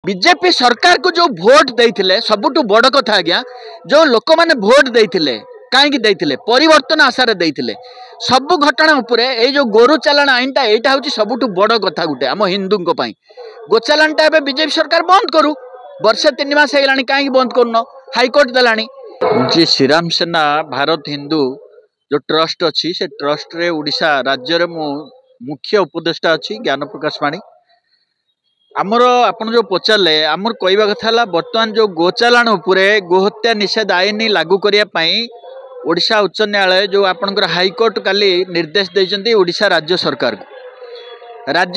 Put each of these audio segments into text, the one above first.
BJP सरकार को जो भोट देते सबुठ बड़ कथा आज्ञा जो लोक मैंने भोट देते कहीं देते परिवर्तन आशार देते सबु घटना उपरे ये जो गोरु चालाण आईनटा यहाँ हूँ सबुठ बड़ कथा गोटे आम हिंदू गोचालाणटा एवं बीजेपी सरकार बंद करू वर्षे 3 मास होगा कहीं बंद कर हाइकोर्ट देलानी जी श्रीराम सेना भारत हिंदू जो ट्रस्ट अच्छी से ट्रस्ट रे ओडिशा राज्य रे मुख्य उपदेष्टा अच्छी ज्ञान प्रकाश पाणी आमर आपन जो पचारे आमर कहवा कथा बर्तमान जो गोचालाण उपरे गोहत्या निषेध आईन लागू करने ओडिशा उच्च न्यायालय जो आपनकर हाइकोर्ट काली निर्देश देइचंती ओडिशा राज्य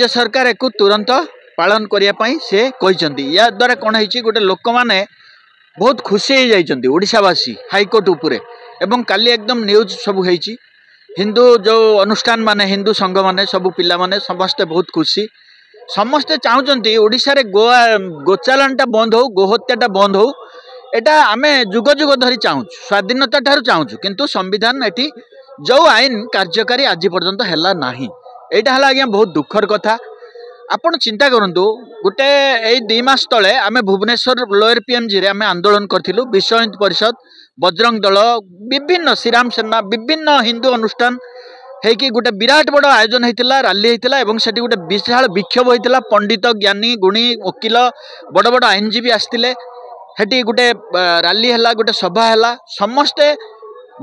सरकार एक तुरंत पालन करने से कहते या द्वारा कौन है गोटे लोक मैंने बहुत खुशी हो जाइए ओडिशावासी हाइकोर्ट उपरे एवं काली एकदम न्यूज सब होइछि हिंदू जो अनुष्ठान माने हिंदू संघ माने सब पिला माने समस्ते बहुत खुशी समस्ते चाहते ओडिशा रे गोचालाणटा बंद हो गोहत्याटा बंद हो एटा आमे जुग जुग धरी चाहूँ स्वाधीनता ठारू चाहूँ किंतु संविधान एटी जो आईन कार्यकारी आज पर्यंत हैला नाही एटा हला आज्ञा बहुत दुखर कथा आपण चिंता करंतु गोटे ए 2 मास तले आमे भुवनेश्वर लोअर पीएमजी रे आमे आंदोलन करथिलु विश्व हिंदू परिषद बजरंग दल विभिन्न श्रीराम सेना विभिन्न हिंदू अनुष्ठान हेकि गोटे विराट बड़ आयोजन होता रैली होता एवं सेठी गोटे विशाल विक्षोभ होता पंडित ज्ञानी गुणी वकिल बड़ बड़ आईनजीवी आसते हेटी गोटे रैली है गोटे सभा है समस्ते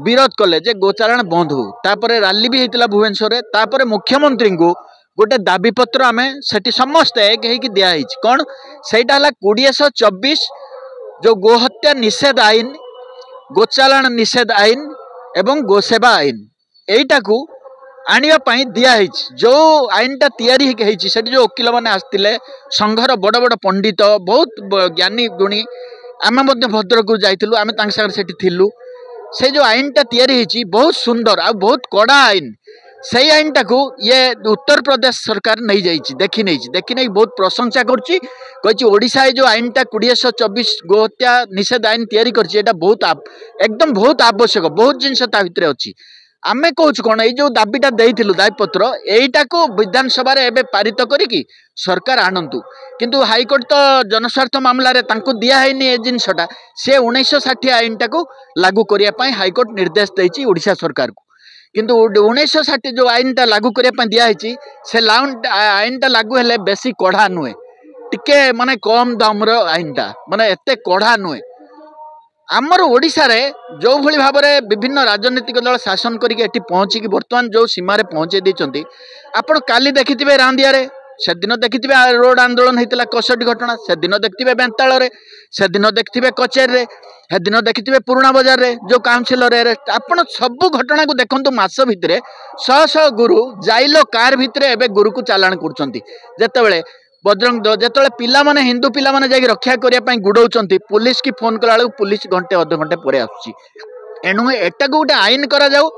विरोध कले जे गोचालाण बंद हो तापर रैली भी होता भुवनेश्वर तापर मुख्यमंत्री को गोटे दाबीपत्र आम से समस्ते एक होगी दिखाई कौन सहीटा है 2024 जो गोहत्या निषेध आईन गोचालाण निषेध आईन एवं गोसेवा आईन यहीटा को आने दिखाई जो आईनटा तैयारी जो वकिल मैंने आसते संघर बड़ बड़ पंडित बहुत ज्ञानी गुणी आम भद्रक जाइलु आम से से जो आईनटा तैयारी बहुत सुंदर आ बहुत कड़ा आईन से आईनटा को ये उत्तर प्रदेश सरकार नहीं जाइए देखी नहीं बहुत प्रशंसा करी ओडिशा जो आईनटा 2024 गोहत्या निषेध आईन तैयारी करता बहुत एकदम बहुत आवश्यक बहुत जिनस भितर अच्छी आमे कहूँ कौन ये जो दाबीटा देइथिलु दाबीपत्र यहीटा को विधानसभा रे एबे पारित करिकी सरकार आनंतु किंतु हाइकोर्ट तो जनस्वार्थ मामला रे तांको दिया हैनी ए जिनसटा से 1960 आईनटा को लागू करिया पई हाइकोर्ट निर्देश देइची ओडिशा सरकार को किंतु 1960 जो आईनटा लागू करिया पई दिया हैची से आईनटा लागू हेले बेसी कड़ा नुए टिके माने कम दाम रो आईनटा माने एते कड़ा नुए आमर ओडिशा रे जो भली भाव में विभिन्न राजनीतिक दल शासन करके पहुँचिकी बर्तमान जो सीमार पहुँचे देते आपण काली देखिथिबे रांदिया रे से दिन देखिथिबे रोड आंदोलन होता कसटी घटना से दिन देखिथिबे बेंताल रे से दिन देखिथिबे कचेरी रे से दिन देखिथिबे पुराना बाजार रे जो काउंसिलर रे आपण सब घटना को देखंतु मास भितरे शह शह गुरु जाइलो कार भितरे एबे गुरु को चालाण करचंती जेतेबेले बजरंग दल जो पिला माने हिंदू पिला माने जाके रक्षा करने गुड़ौंट पुलिस की फोन कला पुलिस घंटे अध घंटे पर एणु एटा को गोटे आईन करा जाऊ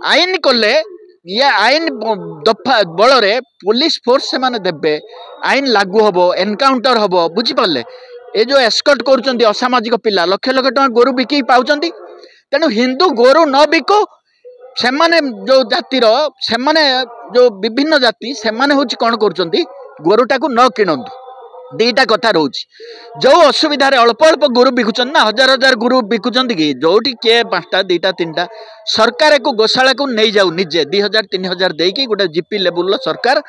आईन कले ये आईन दफा बल रे पुलिस फोर्स से माने देबे आईन लागू हबो एनकाउंटर हबो बुझिपारे ये जो एस्कॉर्ट करुँच असामाजिक पिला लक्ष लक्ष टका गोरु बिकी पाउचंती तेणु हिंदू गोरु न बिको से माने जो जातिर से माने जो विभिन्न जाति से माने होची कौन करुँच गोरुटा को न किणतु दीटा कथा रोच जो असुविधा अल्प अल्प गोरु बिकुचन ना हजार हजार गोरु बिकुचंती कि जोटी किए 5टा 2टा 3टा सरकार को गोशाला को नहीं जाऊ निजे 2000 3000 देकी गोटे जीपी लेवल सरकार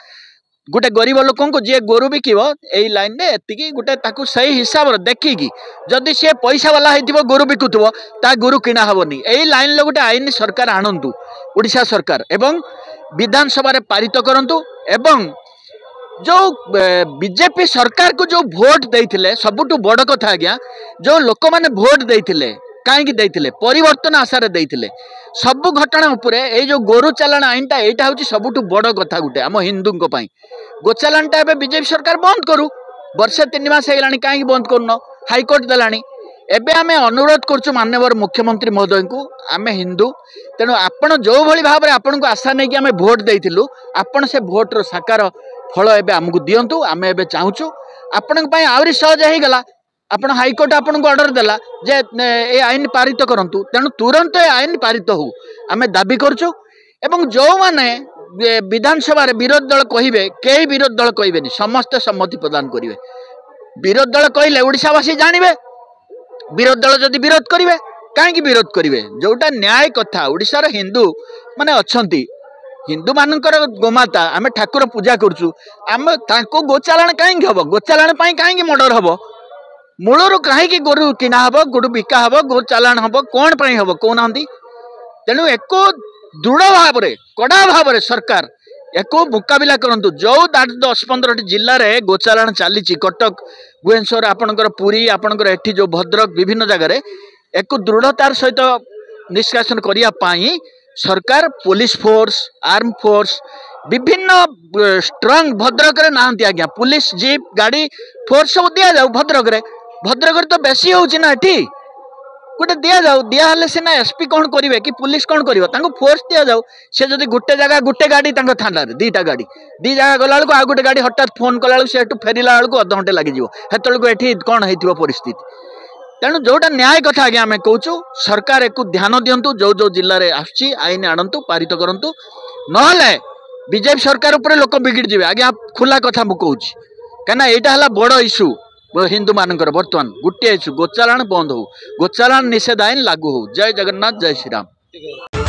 गोटे गरीब लोक को जी गोरु बिकिब यही लाइन में एतिकी गोटे ताकू सही हिसाब देखिकी जदि सी पैसा वाला होइथिबो गोरु बिकुथबो ता गोरु किणा हबनी यही लाइन ले गोटे आईन सरकार आणंतु ओडिशा सरकार एवं विधानसभा रे पारित करंतु एवं जो बीजेपी सरकार को जो भोट देते सबुठ बड़ कथा आज्ञा जो लोक मैंने भोट देते कहीं देते परिवर्तन आशार देते सबु घटना उपरे ये जो गोरु चालाण आईनटा यहाँ हूँ सबुठ बड़ कथा गोटे आम हिंदू गोचालाणटा एवं बीजेपी सरकार बंद करू वर्षे 3 मास होगा कहीं बंद कर हाइकोर्ट देलानी एबे आमे अनुरोध करछु माननीय मुख्यमंत्री महोदय को आमे हिंदू तेणु आपण जो भली भाव में आपण को आशा नहीं कि आमे भोट देइथिलु आपण से भोट रो साकार फल एबे हमकु दियंतु आमे एबे चाहूछु आपण पई आउरी सहज हे गला आपण हाईकोर्ट आपण को ऑर्डर देला जे ए आईन पारित करंतु तेणु तुरंत ए आईन पारित हो आमे दाबी करछु एवं जो माने विधानसभा रे विरोधी दल कहिबे केही विरोधी दल कहिबेनी समस्त सम्मति प्रदान करिवे विरोध दल कहले ओडिशावासी जानवे विरोध दल जदि विरोध करेंगे कहीं विरोध करेंगे जोटा न्याय कथा ओडिशार हिंदू माने अच्छी हिंदू मानकर गोमाता आम ठाकुर पूजा करुचु आम गोचालाण कहीं हम गोचालाण कहीं मर्डर हम मूलर कहीं गोरु किना हम गोरु बिका हम गोचालाण हम कौन हम कहना तेणु एक दृढ़ भाव कड़ा भाव सरकार एक मुकाबिला करंतु जो 10-15 जिले में गोचालाण चली कटक भुवनेश्वर आपणकर पुरी आपणकर एठी जो भद्रक विभिन्न जगह एक दृढ़तार सहित निष्कासन करने सरकार पुलिस फोर्स आर्म फोर्स विभिन्न स्ट्रंग भद्रक ना आज्ञा पुलिस जीप गाड़ी फोर्स सब दि जाऊ भद्रक तो बेसी होना गोटे दि जाऊ दिहले सीना एसपी कौन करेंगे कि पुलिस कौन कर फोर्स दि जाऊ सी जब गोटे जगह गोटे गाड़ी थाना दीटा गाड़ी दी जगह गला बेलू आ गोटे गाड़ी हठात फोन कला से फेरला बेलू अध घंटे लगे से कौन हो परिस्थिति तेणु जोटा न्याय कथा आज्ञा आम कहूँ सरकार एक ध्यान दिंतु जो जो जिले में आसची आईन आणतु पारित करंतु नहले बीजेपी सरकार उपर लोक बिगिड़ जाए आज्ञा खुला कथा मुझे कहूँ कहीं यहाँ बड़ इश्यू हिंदू मानकर बर्तमान गोटे इश्यू गोचालाण बंद हो गोचालाण निषेध आईन लागू हो जय जगन्नाथ जय श्रीराम।